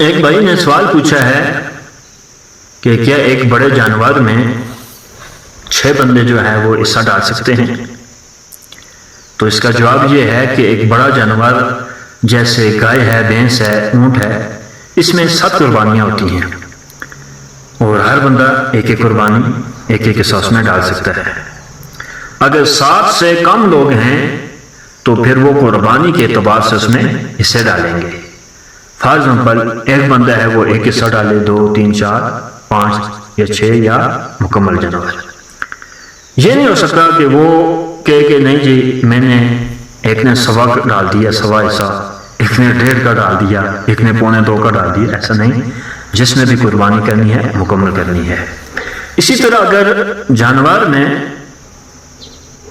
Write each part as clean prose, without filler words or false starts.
ایک بھائی نے سوال پوچھا ہے کہ کیا ایک بڑے جانور میں 6 بندے جو ہے وہ حصہ ڈال سکتے ہیں؟ تو اس کا جواب یہ ہے کہ ایک بڑا جانور جیسے گائے ہے، بھینس ہے، اونٹ ہے، اس میں 7 قربانیاں ہوتی ہیں اور ہر بندہ ایک ایک قربانی ایک ایک حصہ اس میں ڈال سکتا ہے۔ اگر 7 سے کم لوگ ہیں تو پھر وہ قربانی کے اعتبار سے اس میں حصے ڈالیں گے۔ فار ایگزامپل ایک بندہ ہے وہ ایک حصہ ڈالے، 2 3 4 5 یا 6 یا مکمل جانور۔ یہ نہیں ہو سکتا کہ وہ کہے کہ نہیں جی میں نے ایک نے 1.25 ڈال دیا، 1.25 حصہ، ایک نے 1.5 کا ڈال دیا، ایک نے 1.25 کا ڈال دیا۔ ایسا نہیں، جس میں بھی قربانی کرنی ہے مکمل کرنی ہے۔ اسی طرح اگر جانور میں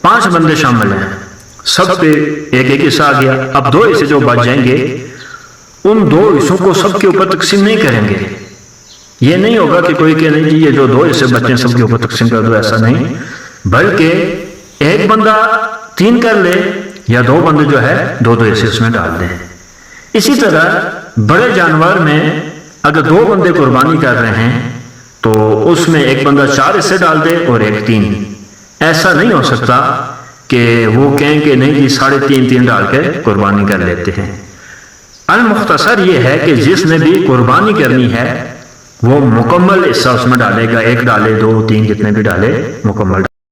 5 بندے شامل ہیں، سب پہ ایک ایک حصہ آ گیا، اب 2 حصے جو بچ جائیں گے ان 2 حصوں کو سب کے اوپر تقسیم نہیں کریں گے۔ یہ نہیں ہوگا کہ کوئی کہ نہیں جی یہ جو 2 حصے بچے سب کے اوپر تقسیم کر دو، ایسا نہیں، بلکہ ایک بندہ 3 کر لے یا 2 بندے جو ہے 2 حصے اس میں ڈال دیں۔ اسی طرح بڑے جانور میں اگر 2 بندے قربانی کر رہے ہیں تو اس میں ایک بندہ 4 حصے ڈال دے اور ایک 3۔ ایسا نہیں ہو سکتا کہ وہ کہیں کہ نہیں جی 3.5 ڈال کے قربانی کر لیتے ہیں۔ المختصر یہ ہے کہ جس نے بھی قربانی کرنی ہے وہ مکمل حصہ اس میں ڈالے گا، 1 ڈالے، 2 3 جتنے بھی ڈالے مکمل ڈالے۔